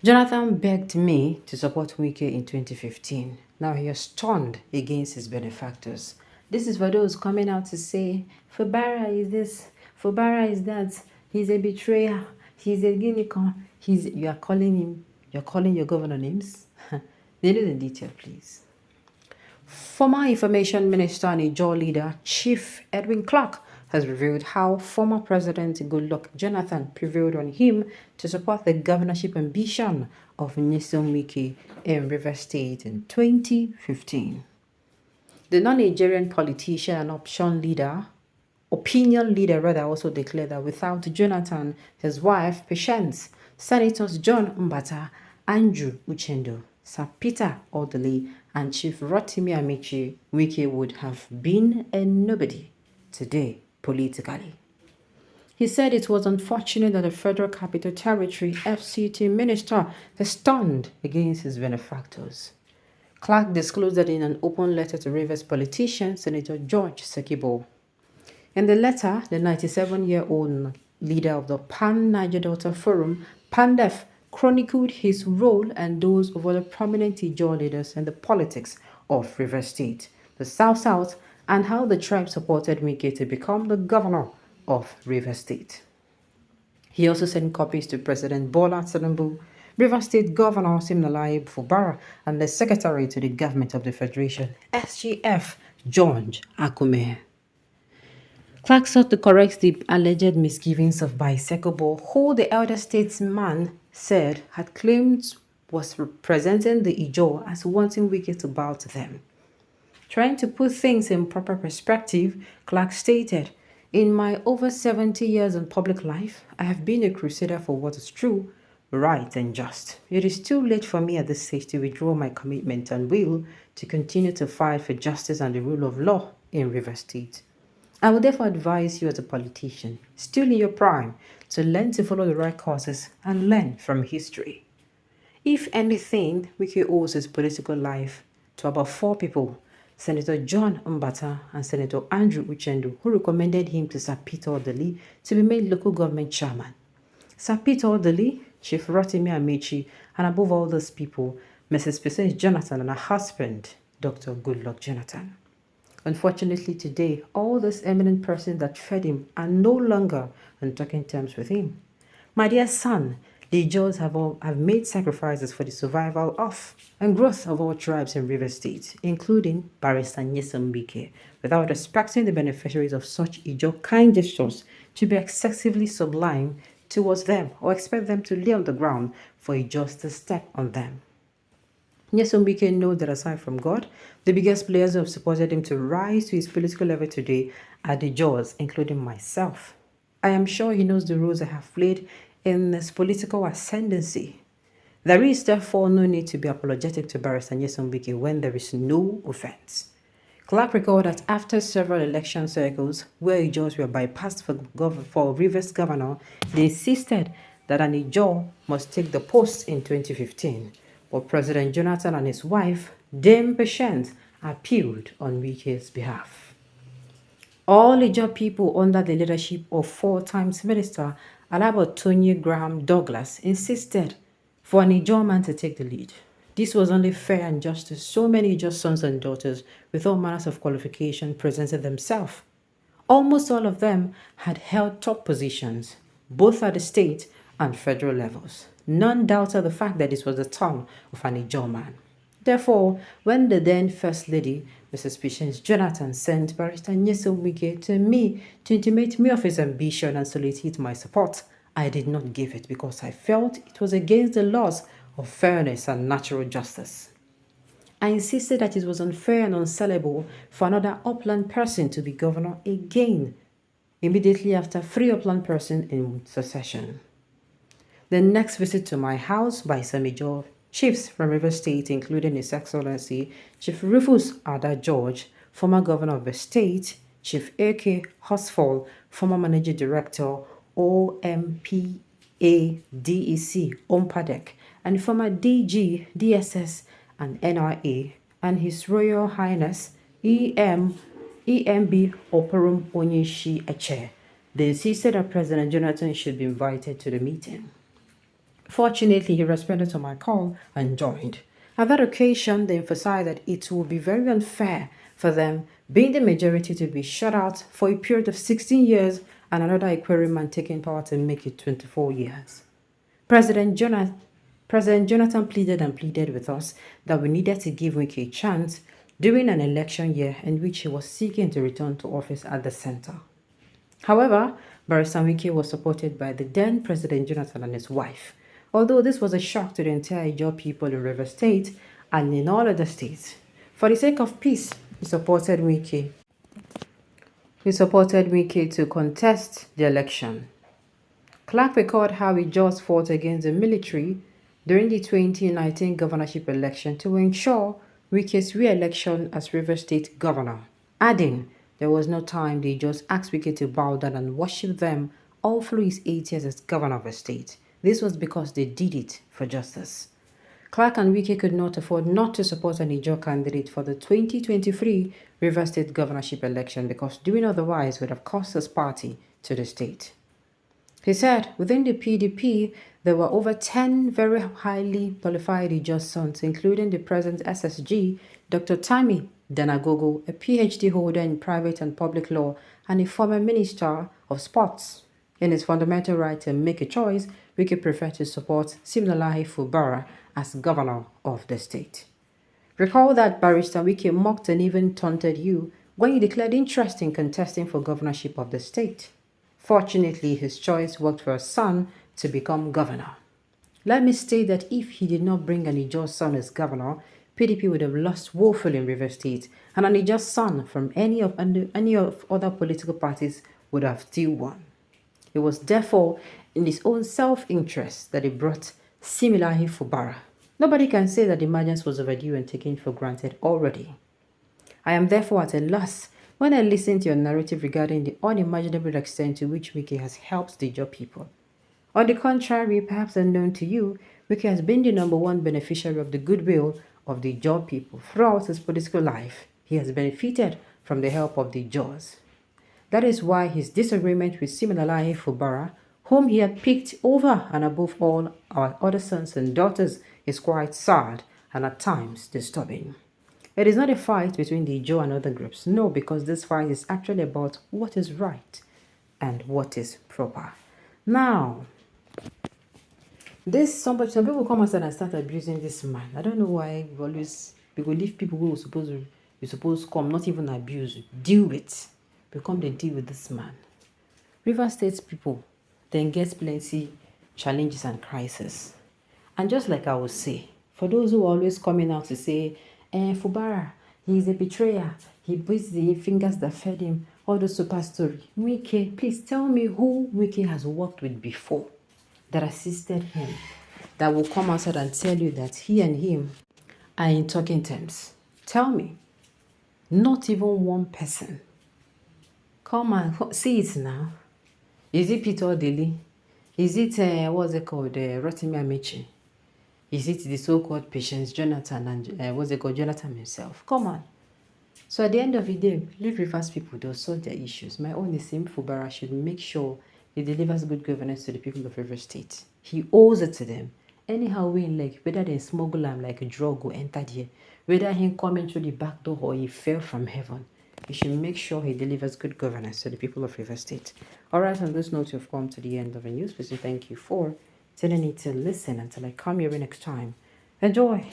Jonathan begged me to support Wike in 2015. Now he has turned against his benefactors. This is for those coming out to say, Fubara is this, Fubara is that, he's a betrayer, he's a guinea you are calling him, you're calling your governor names? They know the detail, please. Former Information Minister and Ijaw leader Chief Edwin Clark has revealed how former President Goodluck Jonathan prevailed on him to support the governorship ambition of Nyesom Wike in Rivers State in 2015. The non-Nigerian politician and opinion leader rather, also declared that without Jonathan, his wife, Patience, Senators John Mbata, Andrew Uchendo, Sir Peter Orderly, and Chief Rotimi Amici, Wike would have been a nobody today politically. He said it was unfortunate that the Federal Capital Territory FCT minister has turned against his benefactors. Clark disclosed that in an open letter to Rivers politician Senator George Sekibo. In the letter, the 97-year-old leader of the Pan-Niger Delta Forum, PANDEF, chronicled his role and those of other prominent Ijaw leaders in the politics of Rivers State, the South-South, and how the tribe supported Wike to become the governor of Rivers State. He also sent copies to President Bola Tinubu, Rivers State Governor Siminalayi Fubara, and the Secretary to the Government of the Federation, SGF, George Akume. Clark sought to correct the alleged misgivings of Bisekebo, who the elder statesman said had claimed was representing the Ijaw as wanting Wike to bow to them. Trying to put things in proper perspective, Clark stated, "In my over 70 years in public life, I have been a crusader for what is true, right, and just. It is too late for me at this stage to withdraw my commitment and will to continue to fight for justice and the rule of law in Rivers State. I would therefore advise you as a politician, still in your prime, to learn to follow the right causes and learn from history. If anything, Wike owes his political life to about 4 people, Senator John Mbata and Senator Andrew Uchendu, who recommended him to Sir Peter Odili to be made local government chairman. Sir Peter Odili, Chief Rotimi Amici, and above all those people, Mrs. Patience Jonathan and her husband, Dr. Goodluck Jonathan. Unfortunately, today, all those eminent persons that fed him are no longer on talking terms with him. My dear son, the Ijaws have made sacrifices for the survival of and growth of all tribes in Rivers State, including Barrister Nyesom Wike, without expecting the beneficiaries of such Ijaw kind gestures to be excessively sublime towards them or expect them to lay on the ground for Ijaws to step on them. Nyesom Wike knows that aside from God, the biggest players who have supported him to rise to his political level today are the Jaws, including myself. I am sure he knows the roles I have played in this political ascendancy. There is therefore no need to be apologetic to Barrister Nyesom Wike when there is no offense. Clark recalled that after several election cycles where Ijaws were bypassed for Rivers governor, they insisted that an Ijaw must take the post in 2015. But President Jonathan and his wife, Dame Patience, appealed on Wike's behalf. All Ijaw people under the leadership of 4-time Minister Alaba Tony Graham Douglas insisted for an Ijaw man to take the lead. This was only fair and just as so many Ijaw sons and daughters with all manners of qualification presented themselves. Almost all of them had held top positions, both at the state and federal levels. None doubted the fact that this was the turn of an Ijaw man. Therefore, when the then First Lady, Mrs. Patience Jonathan, sent Barrister Nyesom Wike to me to intimate me of his ambition and solicit my support, I did not give it because I felt it was against the laws of fairness and natural justice. I insisted that it was unfair and unsellable for another upland person to be governor again, immediately after 3 upland persons in succession. The next visit to my house by some Ijaw chiefs from Rivers State, including His Excellency Chief Rufus Ada George, former governor of the state, Chief A.K. Hosfall, former managing director, OMPADEC, OMPADEC, and former DG, DSS, and NRA, and His Royal Highness EMB Operum Onyeshi Eche. They insisted that President Jonathan should be invited to the meeting. Fortunately, he responded to my call and joined. At that occasion, they emphasized that it would be very unfair for them, being the majority, to be shut out for a period of 16 years and another Equerry man taking power to make it 24 years. President Jonathan pleaded and pleaded with us that we needed to give Wike a chance during an election year in which he was seeking to return to office at the center. However, Barrister Wike was supported by the then President Jonathan and his wife, although this was a shock to the entire Ijaw people in Rivers State and in all other states. For the sake of peace, he supported Wike to contest the election. Clark recalled how he just fought against the military during the 2019 governorship election to ensure Wike's re-election as Rivers State governor, adding there was no time they just asked Wike to bow down and worship them all through his 8 years as governor of the state. This was because they did it for justice. Clark and Wike could not afford not to support an Ijaw candidate for the 2023 Rivers State governorship election because doing otherwise would have cost his party to the state. He said within the PDP, there were over 10 very highly qualified Ijaw sons, including the present SSG, Dr. Tammy Danagogo, a PhD holder in private and public law and a former minister of sports. In his fundamental right to make a choice, Wike preferred to support Siminalayi Fubara as governor of the state. Recall that Barrister Wike mocked and even taunted you when you declared interest in contesting for governorship of the state. Fortunately, his choice worked for his son to become governor. Let me state that if he did not bring an Ijaw son as governor, PDP would have lost woefully in Rivers State, and an Ijaw son from any of other political parties would have still won. It was therefore in his own self-interest that he brought Siminalayi Fubara. Nobody can say that the emergence was overdue and taken for granted already. I am therefore at a loss when I listen to your narrative regarding the unimaginable extent to which Wike has helped the Ijaw people. On the contrary, perhaps unknown to you, Wike has been the number one beneficiary of the goodwill of the Ijaw people throughout his political life. He has benefited from the help of the Ijaws. That is why his disagreement with Siminalayi Fubara, whom he had picked over and above all our other sons and daughters, is quite sad and at times disturbing. It is not a fight between the Ijaw and other groups. No, because this fight is actually about what is right and what is proper. Now, some people come outside and start abusing this man. I don't know why we will leave people who are supposed to come, not even abuse, deal with. Become the deal with this man. River State people then get plenty challenges and crises. And just like I would say, for those who are always coming out to say, Fubara, he is a betrayer, he beats the fingers that fed him, all the super story. Wike, please tell me who Wike has worked with before that assisted him, that will come outside and tell you that he and him are in talking terms. Tell me. Not even one person. Come and see it now. Is it Peter Odili? Is it, what's it called, Rotimi Amechi? Is it the so-called Patience Jonathan and Jonathan himself? Come on. So at the end of the day, leave Rivers people, they'll sort their issues. My own is same Fubara should make sure he delivers good governance to the people of Rivers State. He owes it to them. Anyhow, whether they smuggle him like a drug or enter there, whether he come in through the back door or he fell from heaven, he should make sure he delivers good governance to the people of Rivers State. Alright, on this note, you've come to the end of the news. So thank you for telling me to listen until I come here next time. Enjoy.